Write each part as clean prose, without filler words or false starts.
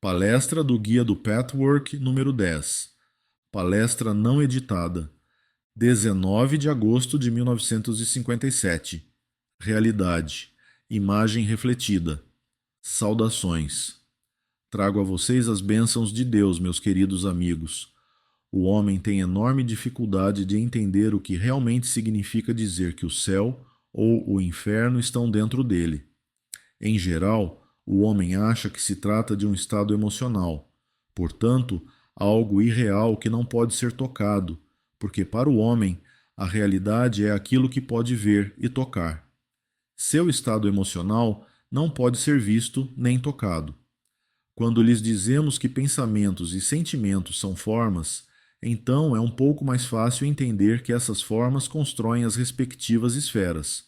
Palestra do Guia do Pathwork número 10. Palestra não editada. 19 de agosto de 1957. Realidade. Imagem refletida. Saudações. Trago a vocês as bênçãos de Deus, meus queridos amigos. O homem tem enorme dificuldade de entender o que realmente significa dizer que o céu ou o inferno estão dentro dele. Em geral, o homem acha que se trata de um estado emocional, portanto, algo irreal que não pode ser tocado, porque para o homem, a realidade é aquilo que pode ver e tocar. Seu estado emocional não pode ser visto nem tocado. Quando lhes dizemos que pensamentos e sentimentos são formas, então é um pouco mais fácil entender que essas formas constroem as respectivas esferas.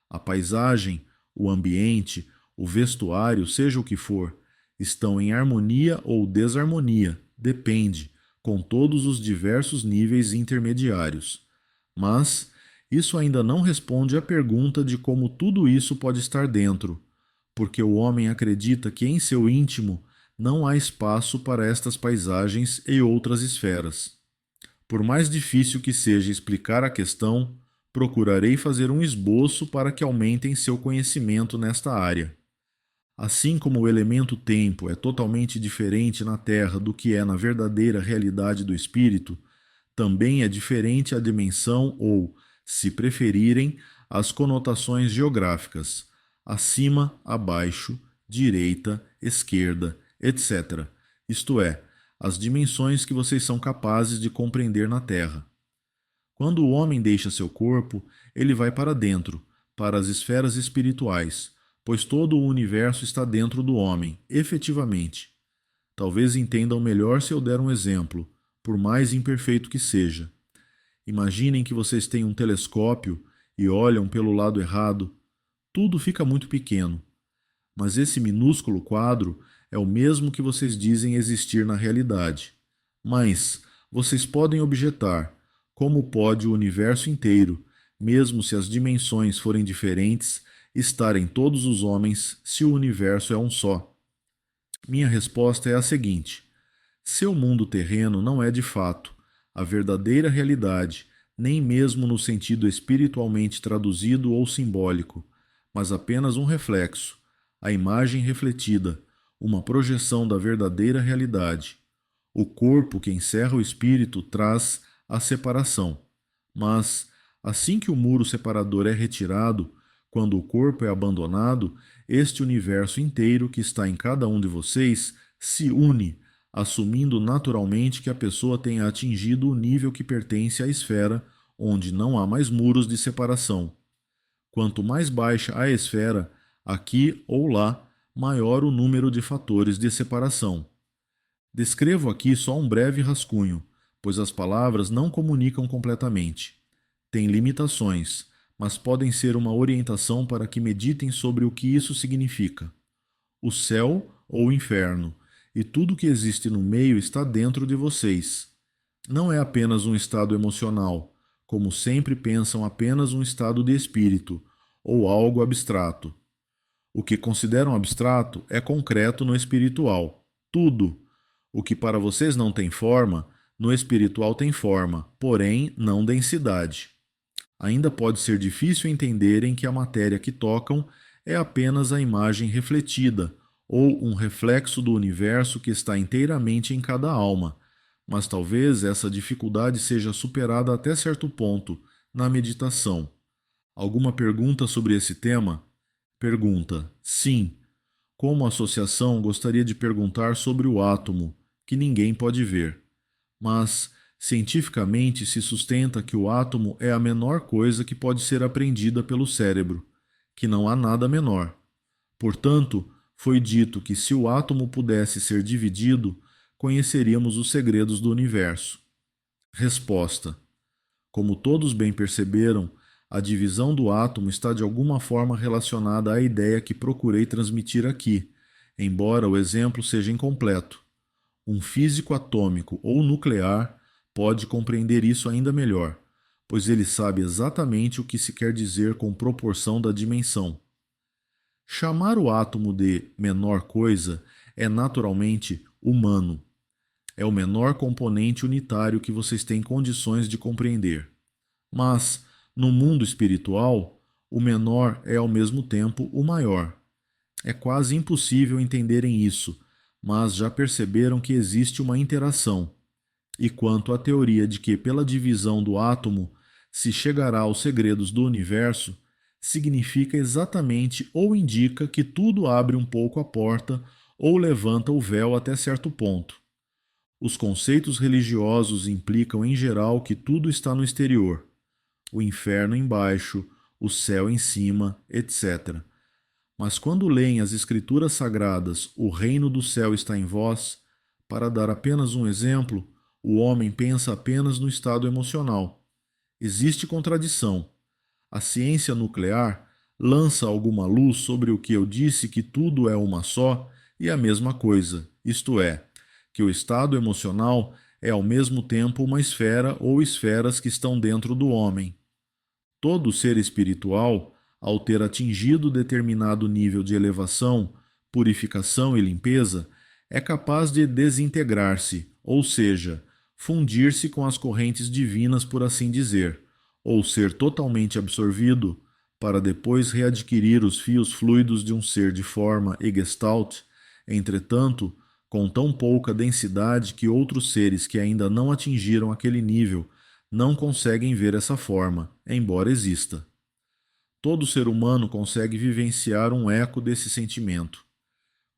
A paisagem, o ambiente, o vestuário, seja o que for, estão em harmonia ou desarmonia, depende, com todos os diversos níveis intermediários. Mas isso ainda não responde à pergunta de como tudo isso pode estar dentro, porque o homem acredita que em seu íntimo não há espaço para estas paisagens e outras esferas. Por mais difícil que seja explicar a questão, procurarei fazer um esboço para que aumentem seu conhecimento nesta área. Assim como o elemento tempo é totalmente diferente na Terra do que é na verdadeira realidade do espírito, também é diferente a dimensão ou, se preferirem, as conotações geográficas, acima, abaixo, direita, esquerda, etc. Isto é, as dimensões que vocês são capazes de compreender na Terra. Quando o homem deixa seu corpo, ele vai para dentro, para as esferas espirituais, pois todo o universo está dentro do homem, efetivamente. Talvez entendam melhor se eu der um exemplo, por mais imperfeito que seja. Imaginem que vocês têm um telescópio e olham pelo lado errado. Tudo fica muito pequeno. Mas esse minúsculo quadro é o mesmo que vocês dizem existir na realidade. Mas vocês podem objetar: como pode o universo inteiro, mesmo se as dimensões forem diferentes, estar em todos os homens se o universo é um só? Minha resposta é a seguinte: seu mundo terreno não é de fato a verdadeira realidade, nem mesmo no sentido espiritualmente traduzido ou simbólico, mas apenas um reflexo, a imagem refletida, uma projeção da verdadeira realidade. O corpo que encerra o espírito traz a separação. Mas, assim que o muro separador é retirado, quando o corpo é abandonado, este universo inteiro que está em cada um de vocês se une, assumindo naturalmente que a pessoa tenha atingido o nível que pertence à esfera, onde não há mais muros de separação. Quanto mais baixa a esfera, aqui ou lá, maior o número de fatores de separação. Descrevo aqui só um breve rascunho, pois as palavras não comunicam completamente. Têm limitações, mas podem ser uma orientação para que meditem sobre o que isso significa. O céu ou o inferno, e tudo que existe no meio está dentro de vocês. Não é apenas um estado emocional, como sempre pensam apenas um estado de espírito, ou algo abstrato. O que consideram abstrato é concreto no espiritual. Tudo. O que para vocês não tem forma, no espiritual tem forma, porém não densidade. Ainda pode ser difícil entenderem que a matéria que tocam é apenas a imagem refletida, ou um reflexo do universo que está inteiramente em cada alma, mas talvez essa dificuldade seja superada até certo ponto, na meditação. Alguma pergunta sobre esse tema? Pergunta: sim. Como associação, gostaria de perguntar sobre o átomo, que ninguém pode ver. Mas, cientificamente, se sustenta que o átomo é a menor coisa que pode ser apreendida pelo cérebro, que não há nada menor. Portanto, foi dito que se o átomo pudesse ser dividido, conheceríamos os segredos do universo. Resposta: como todos bem perceberam, a divisão do átomo está de alguma forma relacionada à ideia que procurei transmitir aqui, embora o exemplo seja incompleto. Um físico atômico ou nuclear pode compreender isso ainda melhor, pois ele sabe exatamente o que se quer dizer com proporção da dimensão. Chamar o átomo de menor coisa é naturalmente humano. É o menor componente unitário que vocês têm condições de compreender. Mas, no mundo espiritual, o menor é ao mesmo tempo o maior. É quase impossível entenderem isso, mas já perceberam que existe uma interação. E quanto à teoria de que, pela divisão do átomo, se chegará aos segredos do universo, significa exatamente ou indica que tudo abre um pouco a porta ou levanta o véu até certo ponto. Os conceitos religiosos implicam em geral que tudo está no exterior, o inferno embaixo, o céu em cima, etc. Mas quando leem as Escrituras Sagradas, o reino do céu está em vós, para dar apenas um exemplo, o homem pensa apenas no estado emocional. Existe contradição. A ciência nuclear lança alguma luz sobre o que eu disse que tudo é uma só e a mesma coisa, isto é, que o estado emocional é ao mesmo tempo uma esfera ou esferas que estão dentro do homem. Todo ser espiritual, ao ter atingido determinado nível de elevação, purificação e limpeza, é capaz de desintegrar-se, ou seja, fundir-se com as correntes divinas, por assim dizer, ou ser totalmente absorvido, para depois readquirir os fios fluidos de um ser de forma e gestalt, entretanto, com tão pouca densidade que outros seres que ainda não atingiram aquele nível não conseguem ver essa forma, embora exista. Todo ser humano consegue vivenciar um eco desse sentimento.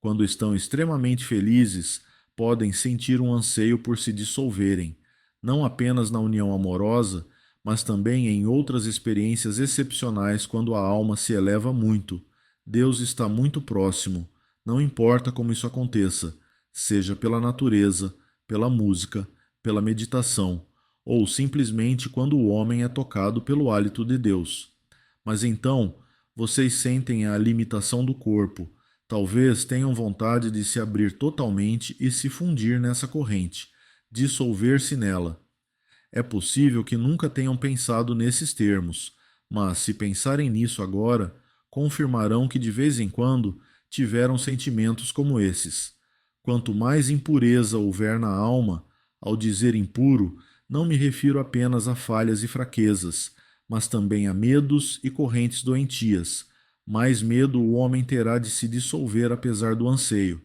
Quando estão extremamente felizes, podem sentir um anseio por se dissolverem, não apenas na união amorosa, mas também em outras experiências excepcionais quando a alma se eleva muito. Deus está muito próximo, não importa como isso aconteça, seja pela natureza, pela música, pela meditação, ou simplesmente quando o homem é tocado pelo hálito de Deus. Mas então, vocês sentem a limitação do corpo, talvez tenham vontade de se abrir totalmente e se fundir nessa corrente, dissolver-se nela. É possível que nunca tenham pensado nesses termos, mas se pensarem nisso agora, confirmarão que de vez em quando tiveram sentimentos como esses. Quanto mais impureza houver na alma, ao dizer impuro, não me refiro apenas a falhas e fraquezas, mas também a medos e correntes doentias. Mais medo o homem terá de se dissolver apesar do anseio.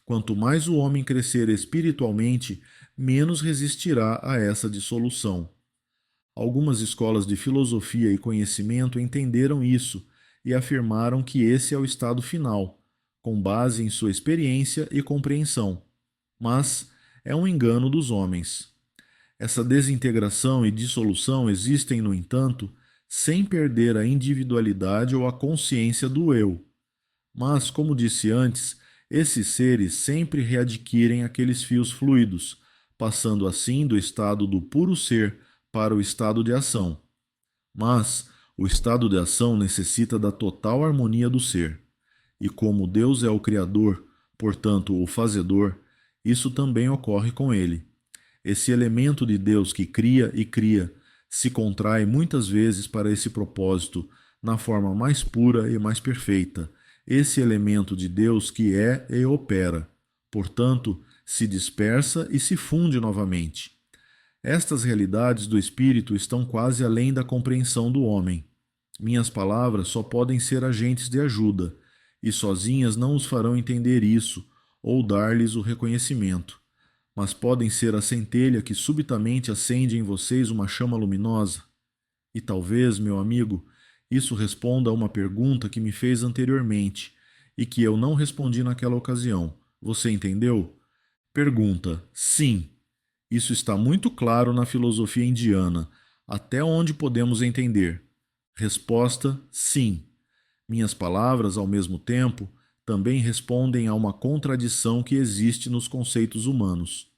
Quanto mais o homem crescer espiritualmente, menos resistirá a essa dissolução. Algumas escolas de filosofia e conhecimento entenderam isso e afirmaram que esse é o estado final, com base em sua experiência e compreensão. Mas é um engano dos homens. Essa desintegração e dissolução existem, no entanto, sem perder a individualidade ou a consciência do eu. Mas, como disse antes, esses seres sempre readquirem aqueles fios fluidos, passando assim do estado do puro ser para o estado de ação. Mas o estado de ação necessita da total harmonia do ser. E como Deus é o Criador, portanto o Fazedor, isso também ocorre com ele. Esse elemento de Deus que cria e cria se contrai muitas vezes para esse propósito, na forma mais pura e mais perfeita. Esse elemento de Deus que é e opera, portanto, se dispersa e se funde novamente. Estas realidades do espírito estão quase além da compreensão do homem. Minhas palavras só podem ser agentes de ajuda, e sozinhas não os farão entender isso ou dar-lhes o reconhecimento, mas podem ser a centelha que subitamente acende em vocês uma chama luminosa. E talvez, meu amigo, isso responda a uma pergunta que me fez anteriormente e que eu não respondi naquela ocasião. Você entendeu? Pergunta: sim. Isso está muito claro na filosofia indiana, até onde podemos entender. Resposta: sim. Minhas palavras, ao mesmo tempo, também respondem a uma contradição que existe nos conceitos humanos.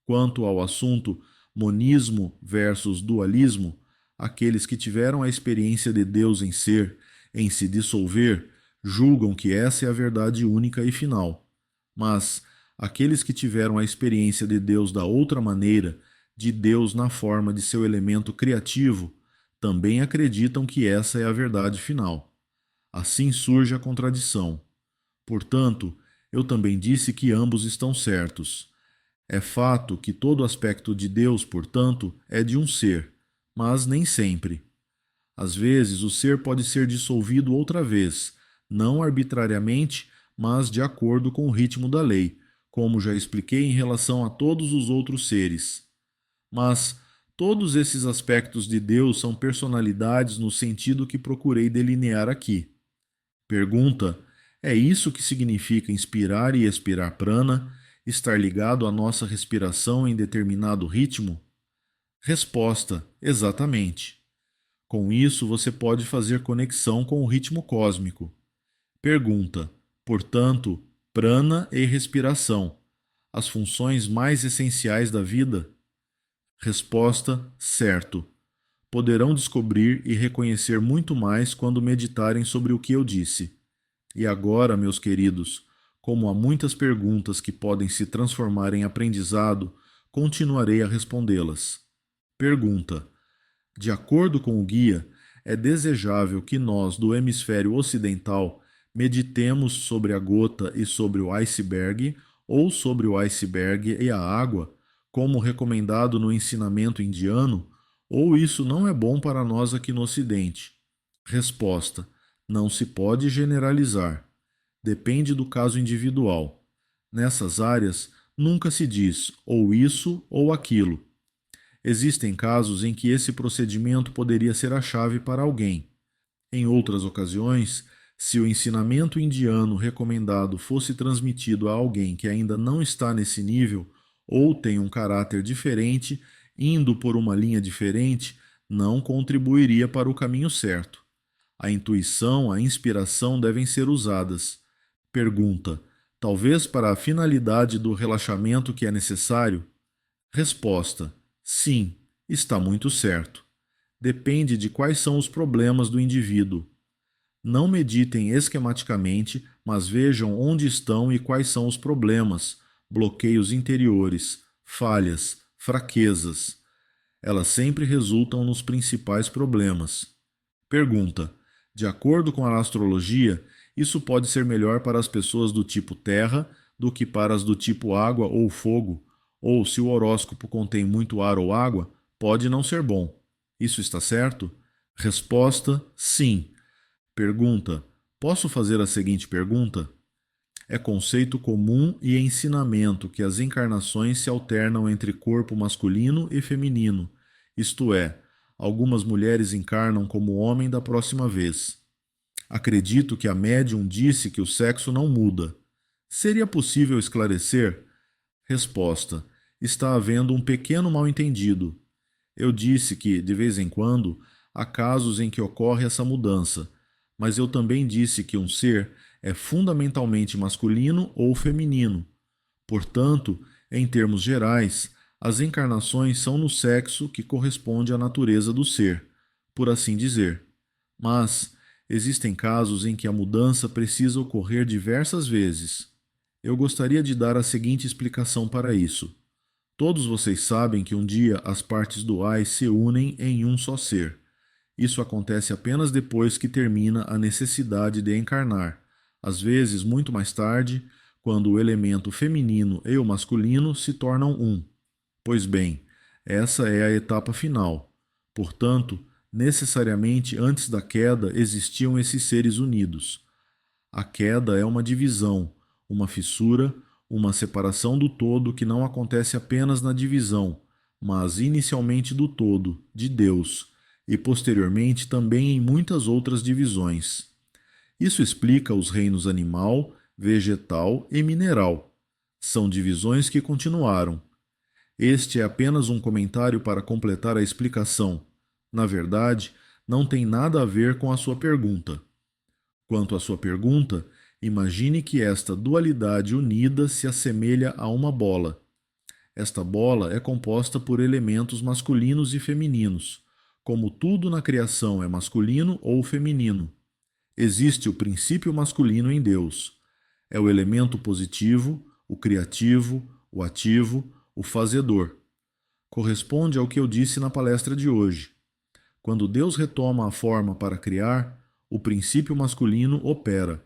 Quanto ao assunto monismo versus dualismo, aqueles que tiveram a experiência de Deus em ser, em se dissolver, julgam que essa é a verdade única e final. Mas aqueles que tiveram a experiência de Deus da outra maneira, de Deus na forma de seu elemento criativo, também acreditam que essa é a verdade final. Assim surge a contradição. Portanto, Eu também disse que ambos estão certos. É fato que todo aspecto de Deus, portanto, é de um ser, mas nem sempre. Às vezes, o ser pode ser dissolvido outra vez, não arbitrariamente, mas de acordo com o ritmo da lei, como já expliquei em relação a todos os outros seres. Mas todos esses aspectos de Deus são personalidades no sentido que procurei delinear aqui. Pergunta: é isso que significa inspirar e expirar prana, estar ligado à nossa respiração em determinado ritmo? Resposta: exatamente. Com isso, você pode fazer conexão com o ritmo cósmico. Pergunta: portanto, prana e respiração, as funções mais essenciais da vida? Resposta: certo. Poderão descobrir e reconhecer muito mais quando meditarem sobre o que eu disse. E agora, meus queridos, como há muitas perguntas que podem se transformar em aprendizado, continuarei a respondê-las. Pergunta: de acordo com o guia, é desejável que nós, do hemisfério ocidental, meditemos sobre a gota e sobre o iceberg, ou sobre o iceberg e a água, como recomendado no ensinamento indiano, ou isso não é bom para nós aqui no Ocidente? Resposta: não se pode generalizar. Depende do caso individual. Nessas áreas, nunca se diz ou isso ou aquilo. Existem casos em que esse procedimento poderia ser a chave para alguém. Em outras ocasiões, se o ensinamento indiano recomendado fosse transmitido a alguém que ainda não está nesse nível ou tem um caráter diferente, indo por uma linha diferente, não contribuiria para o caminho certo. A intuição, a inspiração devem ser usadas. Pergunta: talvez para a finalidade do relaxamento que é necessário? Resposta: sim, está muito certo. Depende de quais são os problemas do indivíduo. Não meditem esquematicamente, mas vejam onde estão e quais são os problemas, bloqueios interiores, falhas, fraquezas. Elas sempre resultam nos principais problemas. Pergunta: de acordo com a astrologia, isso pode ser melhor para as pessoas do tipo terra do que para as do tipo água ou fogo? Ou, se o horóscopo contém muito ar ou água, pode não ser bom. Isso está certo? Resposta: sim. Pergunta: posso fazer a seguinte pergunta? É conceito comum e ensinamento que as encarnações se alternam entre corpo masculino e feminino, isto é, algumas mulheres encarnam como homem da próxima vez. Acredito que a médium disse que o sexo não muda. Seria possível esclarecer? Resposta: está havendo um pequeno mal-entendido. Eu disse que, de vez em quando, há casos em que ocorre essa mudança, mas eu também disse que um ser é fundamentalmente masculino ou feminino. Portanto, em termos gerais, as encarnações são no sexo que corresponde à natureza do ser, por assim dizer. Mas existem casos em que a mudança precisa ocorrer diversas vezes. Eu gostaria de dar a seguinte explicação para isso. Todos vocês sabem que um dia as partes do Ai se unem em um só ser. Isso acontece apenas depois que termina a necessidade de encarnar, às vezes muito mais tarde, quando o elemento feminino e o masculino se tornam um. Pois bem, essa é a etapa final. Portanto, necessariamente antes da queda existiam esses seres unidos. A queda é uma divisão, uma fissura, uma separação do todo que não acontece apenas na divisão, mas inicialmente do todo, de Deus, e posteriormente também em muitas outras divisões. Isso explica os reinos animal, vegetal e mineral. São divisões que continuaram. Este é apenas um comentário para completar a explicação. Na verdade, não tem nada a ver com a sua pergunta. Quanto à sua pergunta, imagine que esta dualidade unida se assemelha a uma bola. Esta bola é composta por elementos masculinos e femininos. Como tudo na criação é masculino ou feminino, existe o princípio masculino em Deus. É o elemento positivo, o criativo, o ativo, o fazedor. Corresponde ao que eu disse na palestra de hoje. Quando Deus retoma a forma para criar, o princípio masculino opera.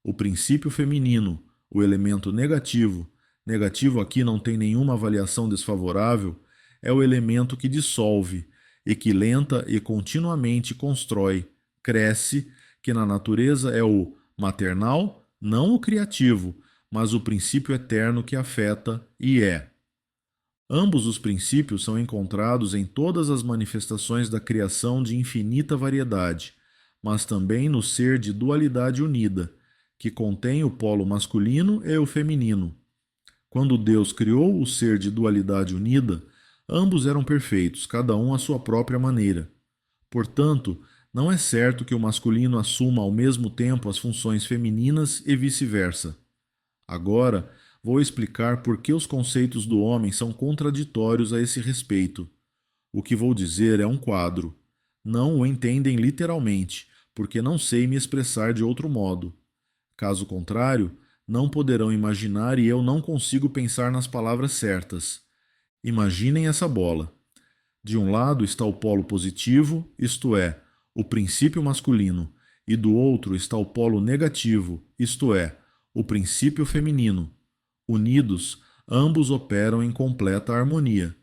O princípio feminino, O elemento negativo, negativo aqui não tem nenhuma avaliação desfavorável, é o elemento que dissolve e que lenta e continuamente constrói, cresce, que na natureza é o maternal, não o criativo, mas o princípio eterno que afeta e é. Ambos os princípios são encontrados em todas as manifestações da criação de infinita variedade, mas também no ser de dualidade unida, que contém o polo masculino e o feminino. Quando Deus criou o ser de dualidade unida, ambos eram perfeitos, cada um à sua própria maneira. Portanto, não é certo que o masculino assuma ao mesmo tempo as funções femininas e vice-versa. Agora, vou explicar por que os conceitos do homem são contraditórios a esse respeito. O que vou dizer é um quadro. Não o entendem literalmente, porque não sei me expressar de outro modo. Caso contrário, não poderão imaginar e eu não consigo pensar nas palavras certas. Imaginem essa bola. De um lado está o polo positivo, isto é, o princípio masculino, e do outro está o polo negativo, isto é, o princípio feminino. Unidos, ambos operam em completa harmonia.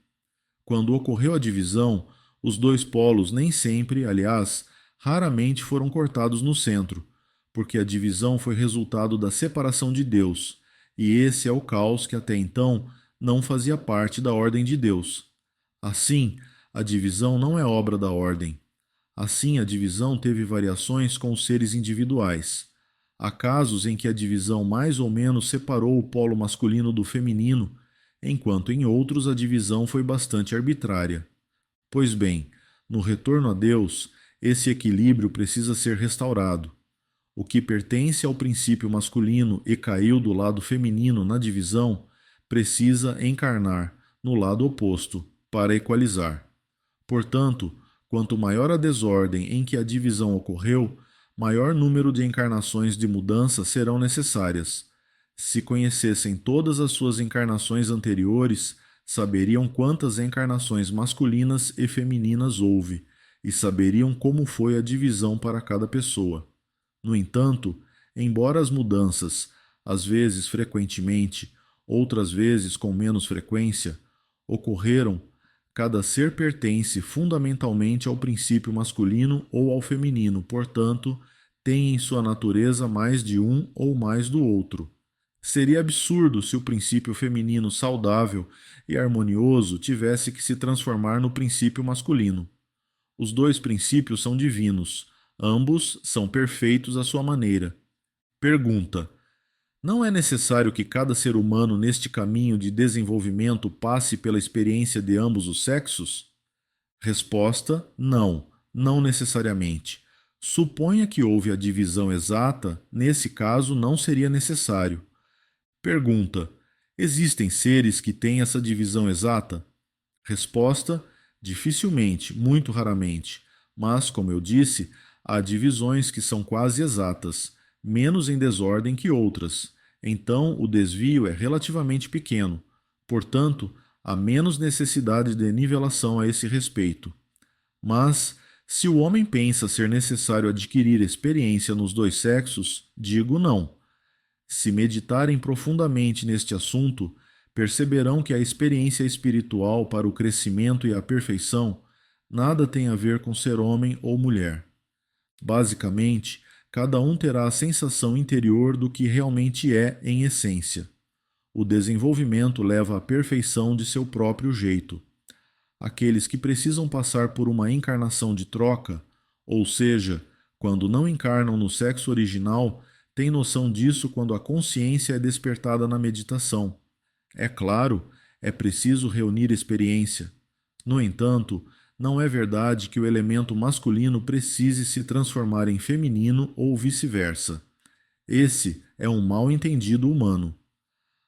Quando ocorreu a divisão, os dois polos nem sempre, aliás, raramente foram cortados no centro, porque a divisão foi resultado da separação de Deus, e esse é o caos que até então não fazia parte da ordem de Deus. Assim, a divisão não é obra da ordem. Assim, a divisão teve variações com os seres individuais. Há casos em que a divisão mais ou menos separou o polo masculino do feminino, enquanto em outros a divisão foi bastante arbitrária. Pois bem, no retorno a Deus, esse equilíbrio precisa ser restaurado. O que pertence ao princípio masculino e caiu do lado feminino na divisão, precisa encarnar no lado oposto, para equalizar. Portanto, quanto maior a desordem em que a divisão ocorreu, maior número de encarnações de mudança serão necessárias. Se conhecessem todas as suas encarnações anteriores, saberiam quantas encarnações masculinas e femininas houve, e saberiam como foi a divisão para cada pessoa. No entanto, embora as mudanças, às vezes frequentemente, outras vezes com menos frequência, ocorreram, cada ser pertence fundamentalmente ao princípio masculino ou ao feminino, portanto, tem em sua natureza mais de um ou mais do outro. Seria absurdo se o princípio feminino saudável e harmonioso tivesse que se transformar no princípio masculino. Os dois princípios são divinos, ambos são perfeitos à sua maneira. Pergunta: não é necessário que cada ser humano neste caminho de desenvolvimento passe pela experiência de ambos os sexos? Resposta: não, não necessariamente. Suponha que houve a divisão exata, nesse caso não seria necessário. Pergunta: existem seres que têm essa divisão exata? Resposta: dificilmente, muito raramente. Mas, como eu disse, há divisões que são quase exatas, menos em desordem que outras. Então, o desvio é relativamente pequeno. Portanto, há menos necessidade de nivelação a esse respeito. Mas, se o homem pensa ser necessário adquirir experiência nos dois sexos, digo não. Se meditarem profundamente neste assunto, perceberão que a experiência espiritual para o crescimento e a perfeição nada tem a ver com ser homem ou mulher. Basicamente, cada um terá a sensação interior do que realmente é em essência. O desenvolvimento leva à perfeição de seu próprio jeito. Aqueles que precisam passar por uma encarnação de troca, ou seja, quando não encarnam no sexo original, têm noção disso quando a consciência é despertada na meditação. É claro, é preciso reunir experiência. No entanto, não é verdade que o elemento masculino precise se transformar em feminino ou vice-versa. Esse é um mal-entendido humano.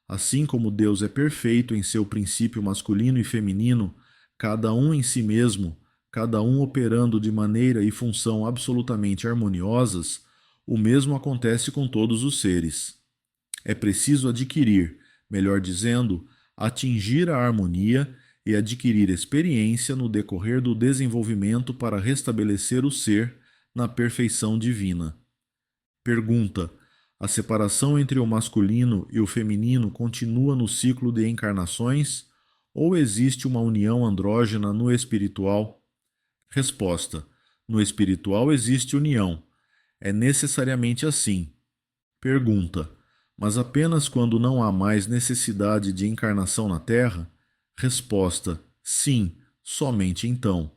Assim como Deus é perfeito em seu princípio masculino e feminino, cada um em si mesmo, cada um operando de maneira e função absolutamente harmoniosas, o mesmo acontece com todos os seres. É preciso adquirir, melhor dizendo, atingir a harmonia e adquirir experiência no decorrer do desenvolvimento para restabelecer o ser na perfeição divina. Pergunta: A separação entre o masculino e o feminino continua no ciclo de encarnações ou existe uma união andrógena no espiritual? Resposta: no espiritual existe união. É necessariamente assim. Pergunta: mas apenas quando não há mais necessidade de encarnação na Terra? Resposta: sim, somente então.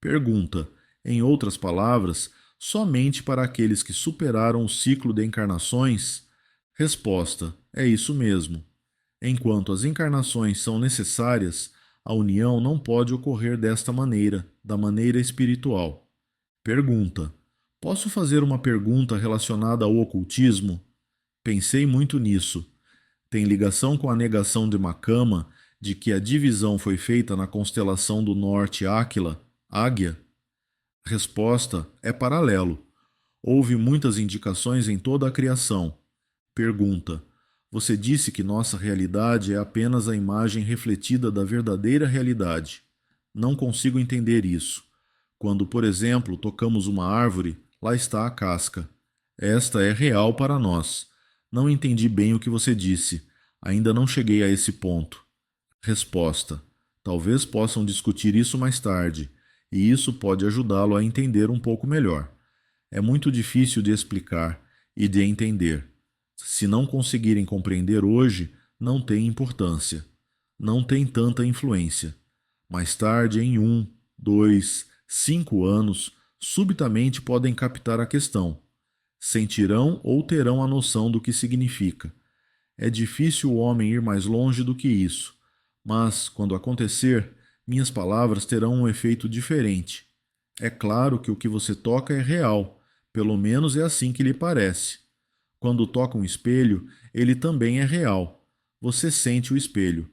Pergunta: em outras palavras, somente para aqueles que superaram o ciclo de encarnações? Resposta: é isso mesmo. Enquanto as encarnações são necessárias, a união não pode ocorrer desta maneira, da maneira espiritual. Pergunta: posso fazer uma pergunta relacionada ao ocultismo? Pensei muito nisso. Tem ligação com a negação de Macama de que a divisão foi feita na constelação do Norte Áquila, Águia? Resposta: é paralelo. Houve muitas indicações em toda a criação. Pergunta: você disse que nossa realidade é apenas a imagem refletida da verdadeira realidade. Não consigo entender isso. Quando, por exemplo, tocamos uma árvore, lá está a casca. Esta é real para nós. Não entendi bem o que você disse. Ainda não cheguei a esse ponto. Resposta: talvez possam discutir isso mais tarde, e isso pode ajudá-lo a entender um pouco melhor. É muito difícil de explicar e de entender. Se não conseguirem compreender hoje, não tem importância. Não tem tanta influência. Mais tarde, em 2, 5 anos, subitamente podem captar a questão. Sentirão ou terão a noção do que significa. É difícil o homem ir mais longe do que isso, mas, quando acontecer, minhas palavras terão um efeito diferente. É claro que o que você toca é real, pelo menos é assim que lhe parece. Quando toca um espelho, ele também é real. Você sente o espelho.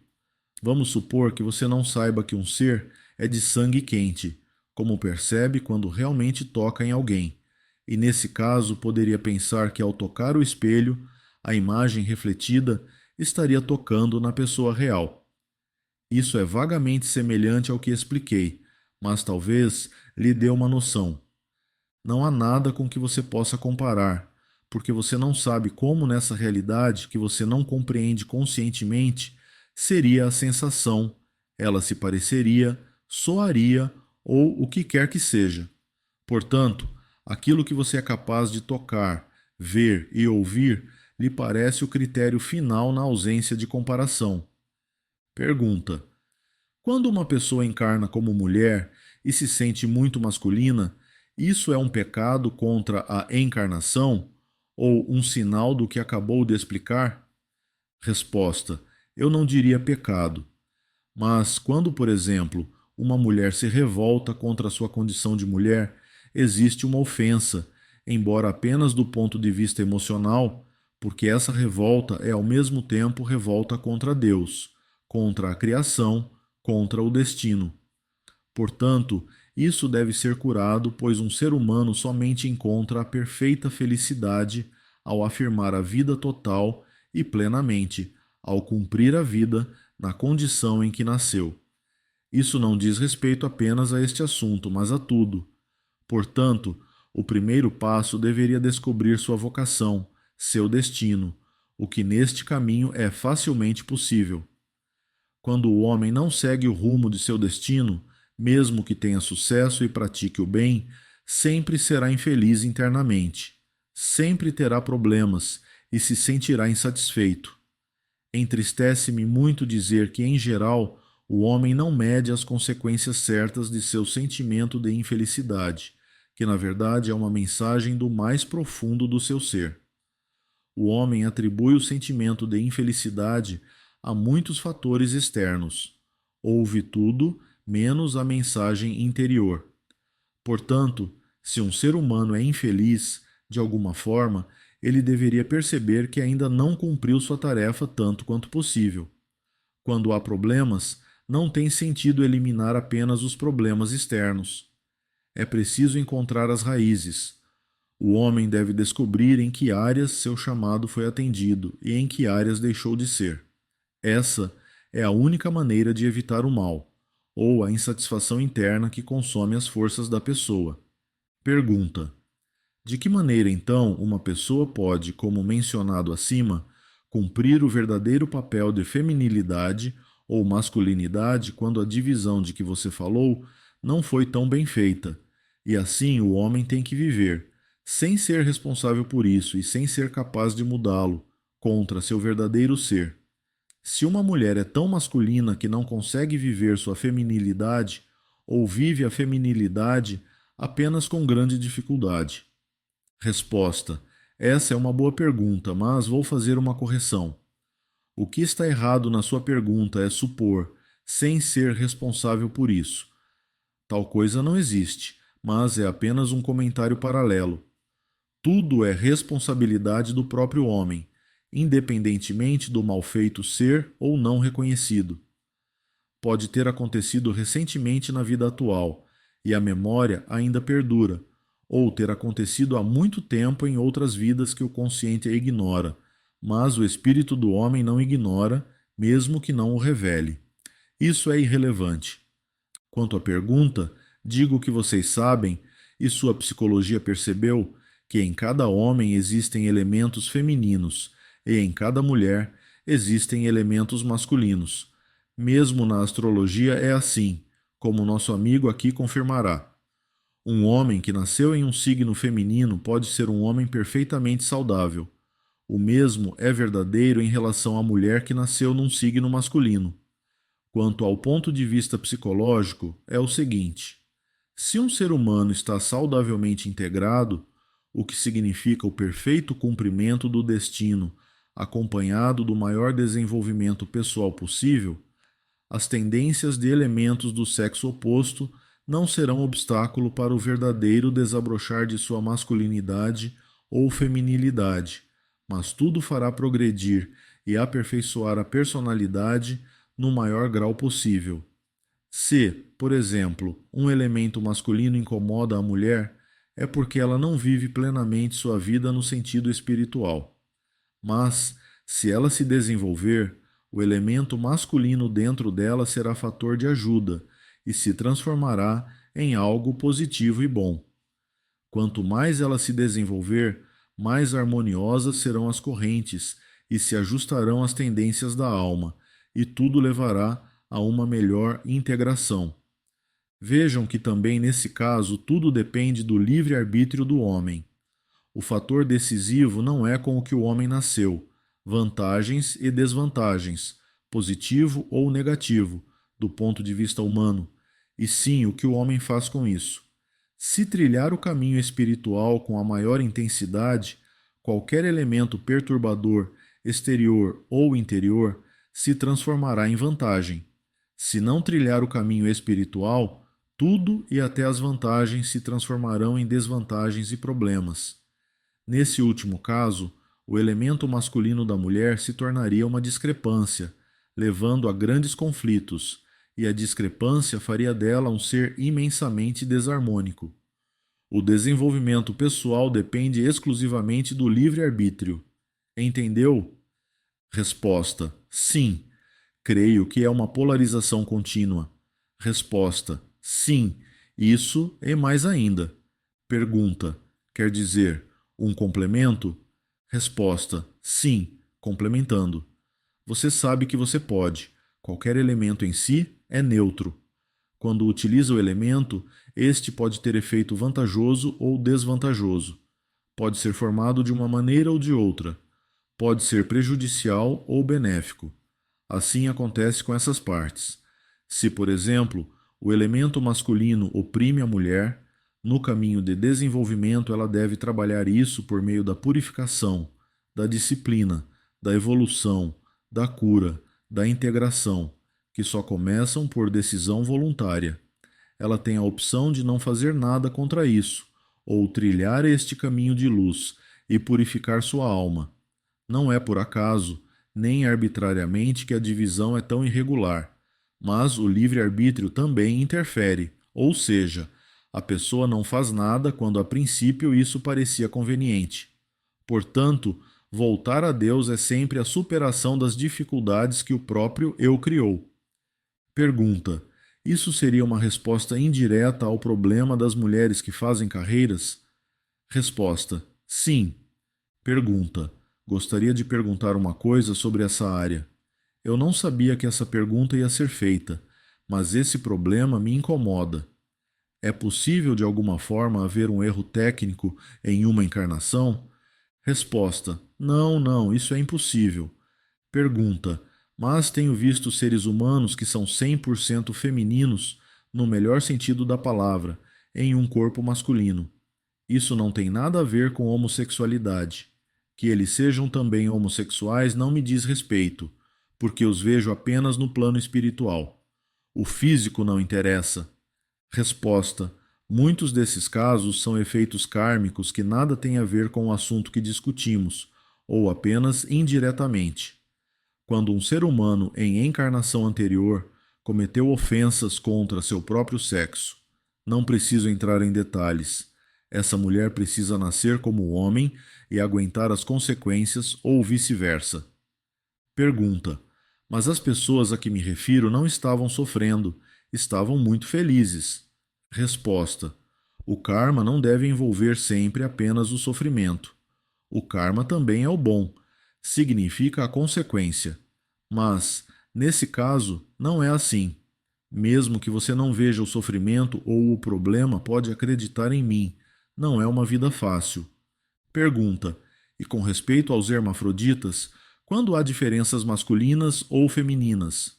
Vamos supor que você não saiba que um ser é de sangue quente, como percebe quando realmente toca em alguém. E nesse caso, poderia pensar que ao tocar o espelho, a imagem refletida estaria tocando na pessoa real. Isso é vagamente semelhante ao que expliquei, mas talvez lhe dê uma noção. Não há nada com que você possa comparar, porque você não sabe como nessa realidade que você não compreende conscientemente seria a sensação, ela se pareceria, soaria ou o que quer que seja. Portanto, aquilo que você é capaz de tocar, ver e ouvir lhe parece o critério final na ausência de comparação. Pergunta: quando uma pessoa encarna como mulher e se sente muito masculina, isso é um pecado contra a encarnação ou um sinal do que acabou de explicar? Resposta: eu não diria pecado. Mas quando, por exemplo, uma mulher se revolta contra a sua condição de mulher, existe uma ofensa, embora apenas do ponto de vista emocional, porque essa revolta é ao mesmo tempo revolta contra Deus, contra a criação, contra o destino. Portanto, isso deve ser curado, pois um ser humano somente encontra a perfeita felicidade ao afirmar a vida total e plenamente, ao cumprir a vida na condição em que nasceu. Isso não diz respeito apenas a este assunto, mas a tudo. Portanto, o primeiro passo deveria descobrir sua vocação, seu destino, o que neste caminho é facilmente possível. Quando o homem não segue o rumo de seu destino, mesmo que tenha sucesso e pratique o bem, sempre será infeliz internamente, sempre terá problemas e se sentirá insatisfeito. Entristece-me muito dizer que, em geral, o homem não mede as consequências certas de seu sentimento de infelicidade, que na verdade é uma mensagem do mais profundo do seu ser. O homem atribui o sentimento de infelicidade a muitos fatores externos. Ouve tudo, menos a mensagem interior. Portanto, se um ser humano é infeliz, de alguma forma, ele deveria perceber que ainda não cumpriu sua tarefa tanto quanto possível. Quando há problemas, não tem sentido eliminar apenas os problemas externos. É preciso encontrar as raízes. O homem deve descobrir em que áreas seu chamado foi atendido e em que áreas deixou de ser. Essa é a única maneira de evitar o mal, ou a insatisfação interna que consome as forças da pessoa. Pergunta: De que maneira, então, uma pessoa pode, como mencionado acima, cumprir o verdadeiro papel de feminilidade ou masculinidade quando a divisão de que você falou não foi tão bem feita? E assim o homem tem que viver, sem ser responsável por isso e sem ser capaz de mudá-lo, contra seu verdadeiro ser. Se uma mulher é tão masculina que não consegue viver sua feminilidade, ou vive a feminilidade apenas com grande dificuldade. Resposta: essa é uma boa pergunta, mas vou fazer uma correção. O que está errado na sua pergunta é supor, sem ser responsável por isso. Tal coisa não existe, mas é apenas um comentário paralelo. Tudo é responsabilidade do próprio homem, independentemente do mal feito ser ou não reconhecido. Pode ter acontecido recentemente na vida atual, e a memória ainda perdura, ou ter acontecido há muito tempo em outras vidas que o consciente ignora, mas o espírito do homem não ignora, mesmo que não o revele. Isso é irrelevante. Quanto à pergunta, digo que vocês sabem, e sua psicologia percebeu, que em cada homem existem elementos femininos e em cada mulher existem elementos masculinos. Mesmo na astrologia é assim, como nosso amigo aqui confirmará. Um homem que nasceu em um signo feminino pode ser um homem perfeitamente saudável. O mesmo é verdadeiro em relação à mulher que nasceu num signo masculino. Quanto ao ponto de vista psicológico, é o seguinte: se um ser humano está saudavelmente integrado, o que significa o perfeito cumprimento do destino, acompanhado do maior desenvolvimento pessoal possível, as tendências de elementos do sexo oposto não serão obstáculo para o verdadeiro desabrochar de sua masculinidade ou feminilidade, mas tudo fará progredir e aperfeiçoar a personalidade no maior grau possível. Se, por exemplo, um elemento masculino incomoda a mulher, é porque ela não vive plenamente sua vida no sentido espiritual. Mas, se ela se desenvolver, o elemento masculino dentro dela será fator de ajuda e se transformará em algo positivo e bom. Quanto mais ela se desenvolver, mais harmoniosas serão as correntes e se ajustarão às tendências da alma, e tudo levará a uma melhor integração. Vejam que também nesse caso tudo depende do livre-arbítrio do homem. O fator decisivo não é com o que o homem nasceu, vantagens e desvantagens, positivo ou negativo, do ponto de vista humano, e sim o que o homem faz com isso. Se trilhar o caminho espiritual com a maior intensidade, qualquer elemento perturbador, exterior ou interior, se transformará em vantagem. Se não trilhar o caminho espiritual, tudo e até as vantagens se transformarão em desvantagens e problemas. Nesse último caso, o elemento masculino da mulher se tornaria uma discrepância, levando a grandes conflitos, e a discrepância faria dela um ser imensamente desarmônico. O desenvolvimento pessoal depende exclusivamente do livre-arbítrio. Entendeu? Resposta: sim. Creio que é uma polarização contínua. Resposta: sim. Isso e mais ainda. Pergunta: quer dizer, um complemento? Resposta: sim, complementando. Você sabe que você pode. Qualquer elemento em si é neutro. Quando utiliza o elemento, este pode ter efeito vantajoso ou desvantajoso. Pode ser formado de uma maneira ou de outra. Pode ser prejudicial ou benéfico. Assim acontece com essas partes. Se, por exemplo, o elemento masculino oprime a mulher, no caminho de desenvolvimento ela deve trabalhar isso por meio da purificação, da disciplina, da evolução, da cura, da integração, que só começam por decisão voluntária. Ela tem a opção de não fazer nada contra isso, ou trilhar este caminho de luz e purificar sua alma. Não é por acaso, nem arbitrariamente que a divisão é tão irregular, mas o livre-arbítrio também interfere, ou seja, a pessoa não faz nada quando a princípio isso parecia conveniente. Portanto, voltar a Deus é sempre a superação das dificuldades que o próprio eu criou. Pergunta: isso seria uma resposta indireta ao problema das mulheres que fazem carreiras? Resposta: sim. Pergunta: gostaria de perguntar uma coisa sobre essa área. Eu não sabia que essa pergunta ia ser feita, mas esse problema me incomoda. É possível de alguma forma haver um erro técnico em uma encarnação? Resposta: não, não, isso é impossível. Pergunta: mas tenho visto seres humanos que são 100% femininos, no melhor sentido da palavra, em um corpo masculino. Isso não tem nada a ver com homossexualidade. Que eles sejam também homossexuais não me diz respeito, porque os vejo apenas no plano espiritual. O físico não interessa. Resposta: muitos desses casos são efeitos kármicos que nada têm a ver com o assunto que discutimos, ou apenas indiretamente. Quando um ser humano em encarnação anterior cometeu ofensas contra seu próprio sexo, não preciso entrar em detalhes. Essa mulher precisa nascer como homem e aguentar as consequências ou vice-versa. Pergunta: mas as pessoas a que me refiro não estavam sofrendo, estavam muito felizes. Resposta: o karma não deve envolver sempre apenas o sofrimento. O karma também é o bom, significa a consequência. Mas, nesse caso, não é assim. Mesmo que você não veja o sofrimento ou o problema, pode acreditar em mim. Não é uma vida fácil. Pergunta: e com respeito aos hermafroditas, quando há diferenças masculinas ou femininas?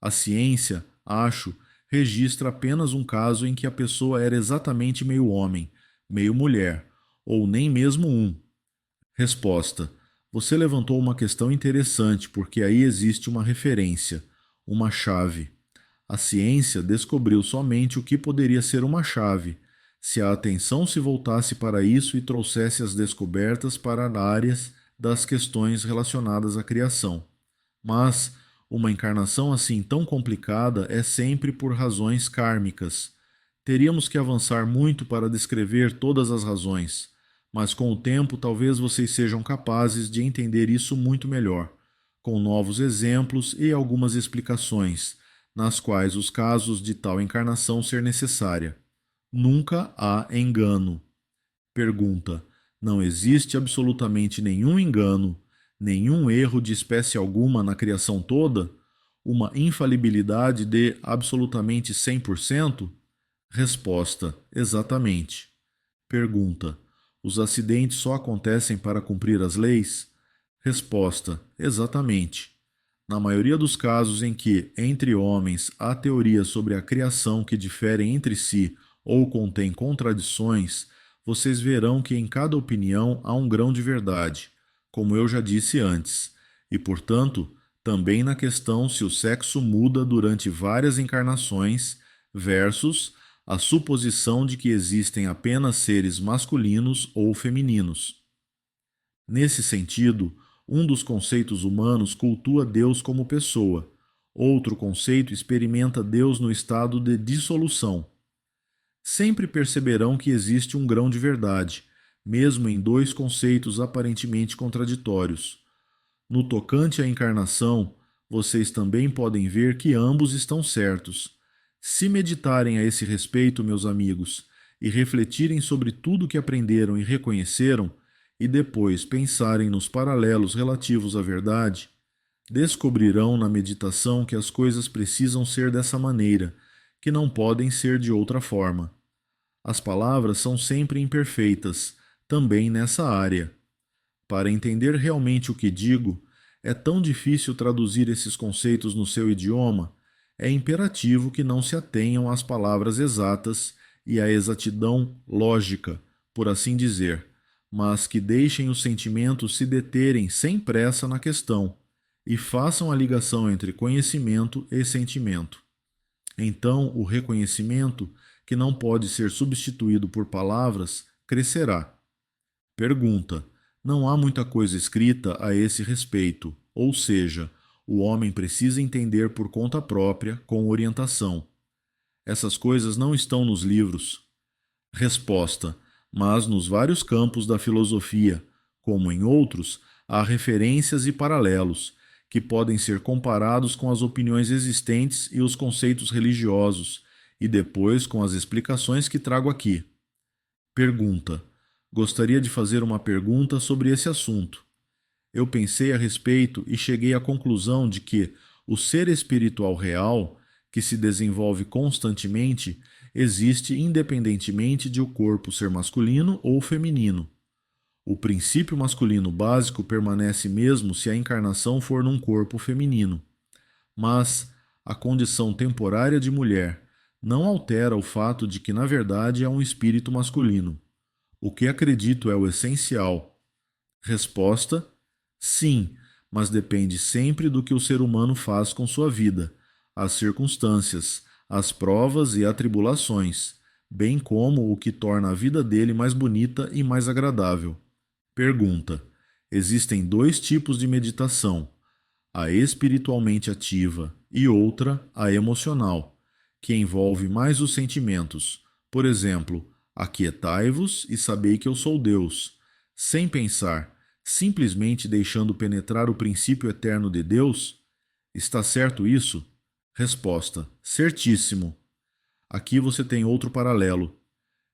A ciência, acho, registra apenas um caso em que a pessoa era exatamente meio homem, meio mulher, ou nem mesmo um. Resposta: você levantou uma questão interessante porque aí existe uma referência, uma chave. A ciência descobriu somente o que poderia ser uma chave, se a atenção se voltasse para isso e trouxesse as descobertas para áreas das questões relacionadas à criação. Mas uma encarnação assim tão complicada é sempre por razões kármicas. Teríamos que avançar muito para descrever todas as razões, mas com o tempo talvez vocês sejam capazes de entender isso muito melhor, com novos exemplos e algumas explicações, nas quais os casos de tal encarnação ser necessária. Nunca há engano. Pergunta: não existe absolutamente nenhum engano, nenhum erro de espécie alguma na criação toda? Uma infalibilidade de absolutamente 100%? Resposta: exatamente. Pergunta: os acidentes só acontecem para cumprir as leis? Resposta: exatamente. Na maioria dos casos em que, entre homens, há teorias sobre a criação que diferem entre si ou contêm contradições, vocês verão que em cada opinião há um grão de verdade, como eu já disse antes, e, portanto, também na questão se o sexo muda durante várias encarnações versus a suposição de que existem apenas seres masculinos ou femininos. Nesse sentido, um dos conceitos humanos cultua Deus como pessoa, outro conceito experimenta Deus no estado de dissolução. Sempre perceberão que existe um grão de verdade, mesmo em dois conceitos aparentemente contraditórios. No tocante à encarnação, vocês também podem ver que ambos estão certos. Se meditarem a esse respeito, meus amigos, e refletirem sobre tudo que aprenderam e reconheceram, e depois pensarem nos paralelos relativos à verdade, descobrirão na meditação que as coisas precisam ser dessa maneira, que não podem ser de outra forma. As palavras são sempre imperfeitas, também nessa área. Para entender realmente o que digo, é tão difícil traduzir esses conceitos no seu idioma, é imperativo que não se atenham às palavras exatas e à exatidão lógica, por assim dizer, mas que deixem os sentimentos se deterem sem pressa na questão e façam a ligação entre conhecimento e sentimento. Então, o reconhecimento, que não pode ser substituído por palavras, crescerá. Pergunta: não há muita coisa escrita a esse respeito, ou seja, o homem precisa entender por conta própria, com orientação. Essas coisas não estão nos livros. Resposta: mas nos vários campos da filosofia, como em outros, há referências e paralelos, que podem ser comparados com as opiniões existentes e os conceitos religiosos, e depois com as explicações que trago aqui. Pergunta: Gostaria de fazer uma pergunta sobre esse assunto. Eu pensei a respeito e cheguei à conclusão de que o ser espiritual real, que se desenvolve constantemente, existe independentemente de o corpo ser masculino ou feminino. O princípio masculino básico permanece mesmo se a encarnação for num corpo feminino. Mas a condição temporária de mulher não altera o fato de que, na verdade, é um espírito masculino. O que acredito é o essencial. Resposta: sim, mas depende sempre do que o ser humano faz com sua vida, as circunstâncias, as provas e atribulações, bem como o que torna a vida dele mais bonita e mais agradável. Pergunta: existem dois tipos de meditação, a espiritualmente ativa e outra, a emocional, que envolve mais os sentimentos. Por exemplo, aquietai-vos e sabei que eu sou Deus, sem pensar, simplesmente deixando penetrar o princípio eterno de Deus? Está certo isso? Resposta: certíssimo. Aqui você tem outro paralelo.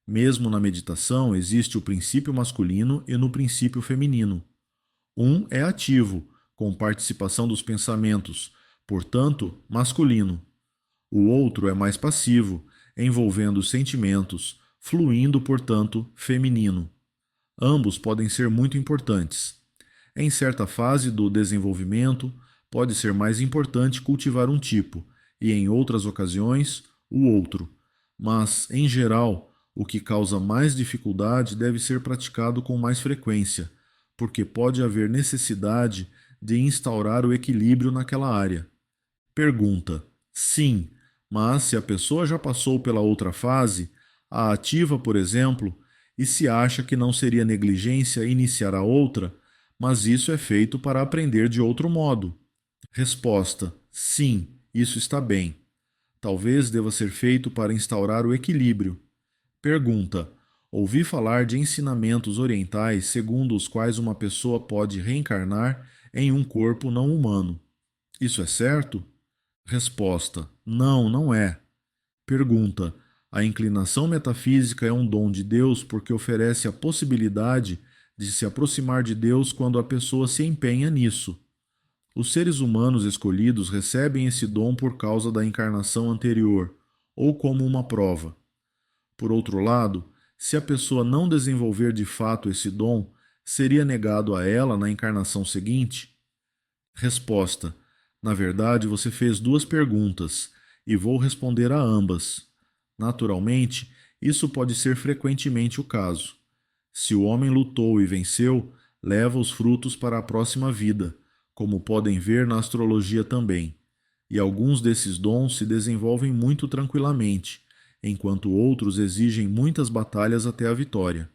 Mesmo na meditação existe o princípio masculino e no princípio feminino. Um é ativo, com participação dos pensamentos, portanto, masculino. O outro é mais passivo, envolvendo os sentimentos, fluindo, portanto, feminino. Ambos podem ser muito importantes. Em certa fase do desenvolvimento, pode ser mais importante cultivar um tipo, e em outras ocasiões, o outro. Mas, em geral, o que causa mais dificuldade deve ser praticado com mais frequência, porque pode haver necessidade de instaurar o equilíbrio naquela área. Pergunta: sim, mas se a pessoa já passou pela outra fase, a ativa, por exemplo, e se acha que não seria negligência iniciar a outra, mas isso é feito para aprender de outro modo? Resposta: sim, isso está bem. Talvez deva ser feito para instaurar o equilíbrio. Pergunta: ouvi falar de ensinamentos orientais segundo os quais uma pessoa pode reencarnar em um corpo não humano. Isso é certo? Resposta: não, não é. Pergunta: a inclinação metafísica é um dom de Deus porque oferece a possibilidade de se aproximar de Deus quando a pessoa se empenha nisso. Os seres humanos escolhidos recebem esse dom por causa da encarnação anterior, ou como uma prova. Por outro lado, se a pessoa não desenvolver de fato esse dom, seria negado a ela na encarnação seguinte? Resposta: na verdade, você fez duas perguntas, e vou responder a ambas. Naturalmente, isso pode ser frequentemente o caso. Se o homem lutou e venceu, leva os frutos para a próxima vida, como podem ver na astrologia também. E alguns desses dons se desenvolvem muito tranquilamente, enquanto outros exigem muitas batalhas até a vitória.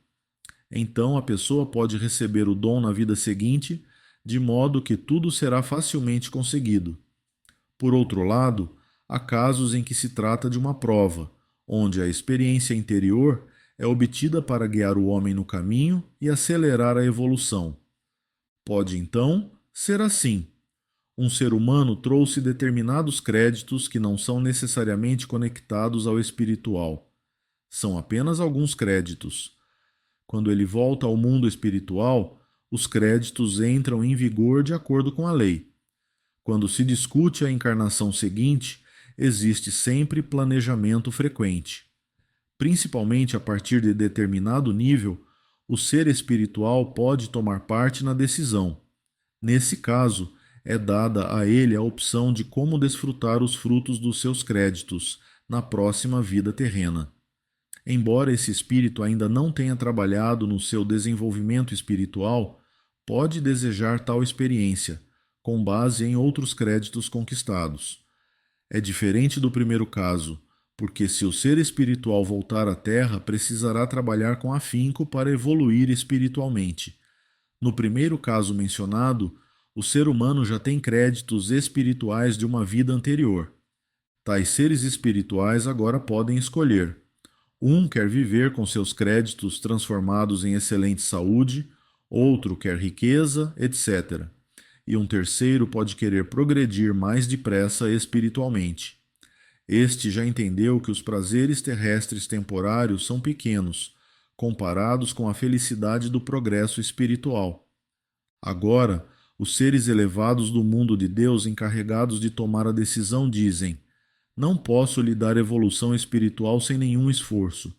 Então a pessoa pode receber o dom na vida seguinte, de modo que tudo será facilmente conseguido. Por outro lado, há casos em que se trata de uma prova, onde a experiência interior é obtida para guiar o homem no caminho e acelerar a evolução. Pode então ser assim. Um ser humano trouxe determinados créditos que não são necessariamente conectados ao espiritual. São apenas alguns créditos. Quando ele volta ao mundo espiritual, os créditos entram em vigor de acordo com a lei. Quando se discute a encarnação seguinte, existe sempre planejamento frequente. Principalmente a partir de determinado nível, o ser espiritual pode tomar parte na decisão. Nesse caso, é dada a ele a opção de como desfrutar os frutos dos seus créditos na próxima vida terrena. Embora esse espírito ainda não tenha trabalhado no seu desenvolvimento espiritual, pode desejar tal experiência, com base em outros créditos conquistados. É diferente do primeiro caso, porque se o ser espiritual voltar à Terra, precisará trabalhar com afinco para evoluir espiritualmente. No primeiro caso mencionado, o ser humano já tem créditos espirituais de uma vida anterior. Tais seres espirituais agora podem escolher. Um quer viver com seus créditos transformados em excelente saúde, outro quer riqueza, etc. E um terceiro pode querer progredir mais depressa espiritualmente. Este já entendeu que os prazeres terrestres temporários são pequenos, comparados com a felicidade do progresso espiritual. Agora, os seres elevados do mundo de Deus encarregados de tomar a decisão dizem: não posso lhe dar evolução espiritual sem nenhum esforço,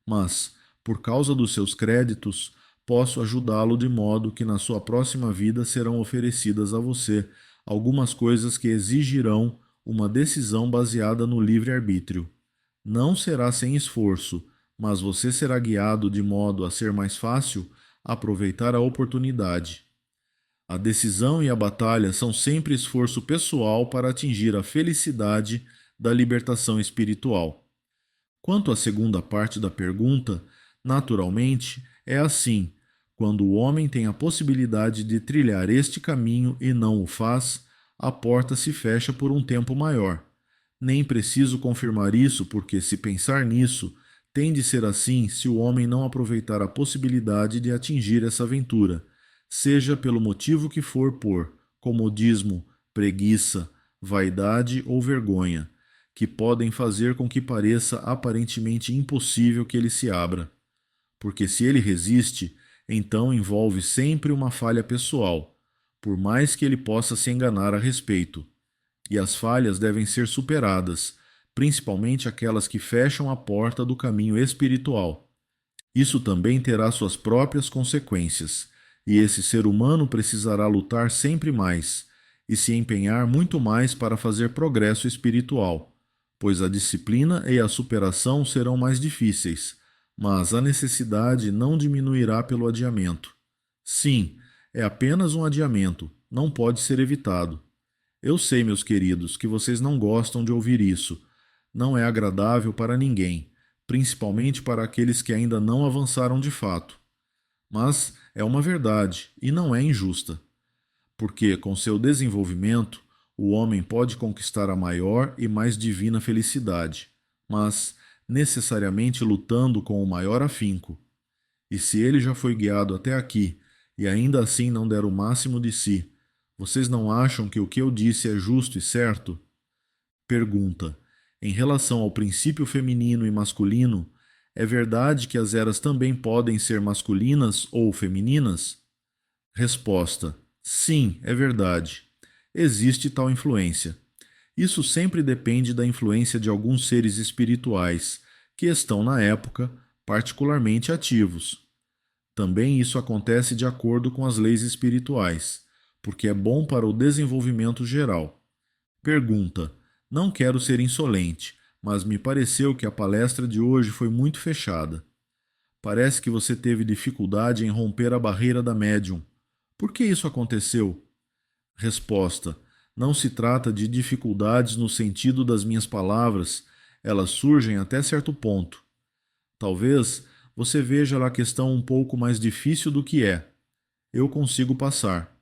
mas, por causa dos seus créditos, posso ajudá-lo de modo que na sua próxima vida serão oferecidas a você algumas coisas que exigirão uma decisão baseada no livre-arbítrio. Não será sem esforço, mas você será guiado de modo a ser mais fácil aproveitar a oportunidade. A decisão e a batalha são sempre esforço pessoal para atingir a felicidade da libertação espiritual. Quanto à segunda parte da pergunta, naturalmente, é assim: quando o homem tem a possibilidade de trilhar este caminho e não o faz, a porta se fecha por um tempo maior. Nem preciso confirmar isso, porque, se pensar nisso, tem de ser assim se o homem não aproveitar a possibilidade de atingir essa aventura, seja pelo motivo que for por comodismo, preguiça, vaidade ou vergonha, que podem fazer com que pareça aparentemente impossível que ele se abra. Porque se ele resiste, então envolve sempre uma falha pessoal, por mais que ele possa se enganar a respeito. E as falhas devem ser superadas, principalmente aquelas que fecham a porta do caminho espiritual. Isso também terá suas próprias consequências, e esse ser humano precisará lutar sempre mais e se empenhar muito mais para fazer progresso espiritual, pois a disciplina e a superação serão mais difíceis, mas a necessidade não diminuirá pelo adiamento. Sim, é apenas um adiamento, não pode ser evitado. Eu sei, meus queridos, que vocês não gostam de ouvir isso. Não é agradável para ninguém, principalmente para aqueles que ainda não avançaram de fato. Mas é uma verdade e não é injusta, porque com seu desenvolvimento, o homem pode conquistar a maior e mais divina felicidade, mas necessariamente lutando com o maior afinco. E se ele já foi guiado até aqui e ainda assim não der o máximo de si, vocês não acham que o que eu disse é justo e certo? Pergunta: em relação ao princípio feminino e masculino, é verdade que as eras também podem ser masculinas ou femininas? Resposta: sim, é verdade. Existe tal influência. Isso sempre depende da influência de alguns seres espirituais, que estão na época particularmente ativos. Também isso acontece de acordo com as leis espirituais, porque é bom para o desenvolvimento geral. Pergunta: não quero ser insolente, mas me pareceu que a palestra de hoje foi muito fechada. Parece que você teve dificuldade em romper a barreira da médium. Por que isso aconteceu? Resposta: não se trata de dificuldades no sentido das minhas palavras, elas surgem até certo ponto. Talvez você veja a questão um pouco mais difícil do que é. Eu consigo passar.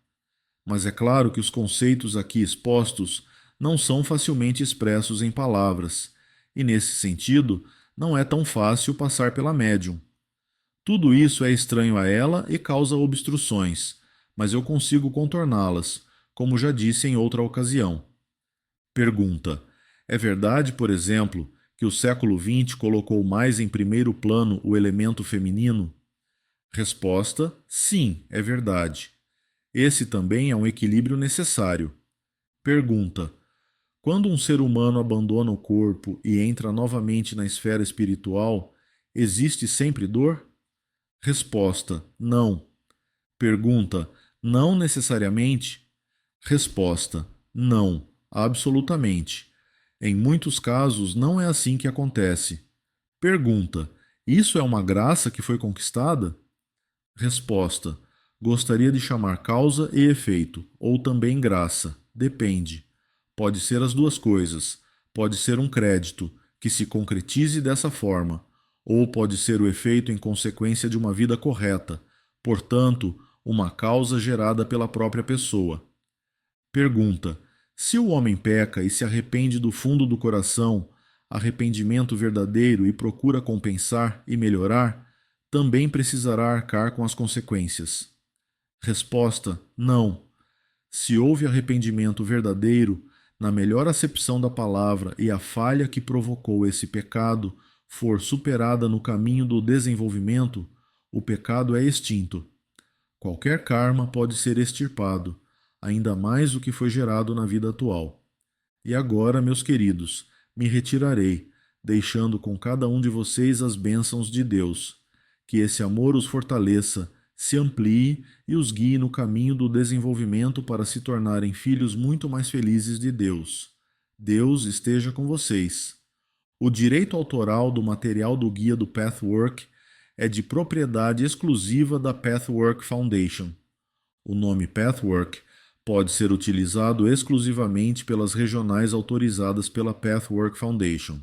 Mas é claro que os conceitos aqui expostos não são facilmente expressos em palavras, e nesse sentido, não é tão fácil passar pela médium. Tudo isso é estranho a ela e causa obstruções, mas eu consigo contorná-las, como já disse em outra ocasião. Pergunta: é verdade, por exemplo, que o século XX colocou mais em primeiro plano o elemento feminino? Resposta: sim, é verdade. Esse também é um equilíbrio necessário. Pergunta: quando um ser humano abandona o corpo e entra novamente na esfera espiritual, existe sempre dor? Resposta: não. Pergunta: não necessariamente? Resposta: não, absolutamente. Em muitos casos, não é assim que acontece. Pergunta: isso é uma graça que foi conquistada? Resposta: gostaria de chamar causa e efeito, ou também graça. Depende. Pode ser as duas coisas. Pode ser um crédito, que se concretize dessa forma, ou pode ser o efeito em consequência de uma vida correta, portanto, uma causa gerada pela própria pessoa. Pergunta: se o homem peca e se arrepende do fundo do coração, arrependimento verdadeiro e procura compensar e melhorar, também precisará arcar com as consequências? Resposta: não. Se houve arrependimento verdadeiro, na melhor acepção da palavra, e a falha que provocou esse pecado for superada no caminho do desenvolvimento, o pecado é extinto. Qualquer karma pode ser extirpado, ainda mais o que foi gerado na vida atual. E agora, meus queridos, me retirarei, deixando com cada um de vocês as bênçãos de Deus. Que esse amor os fortaleça, se amplie e os guie no caminho do desenvolvimento para se tornarem filhos muito mais felizes de Deus. Deus esteja com vocês. O direito autoral do material do guia do Pathwork é de propriedade exclusiva da Pathwork Foundation. O nome Pathwork pode ser utilizado exclusivamente pelas regionais autorizadas pela Pathwork Foundation.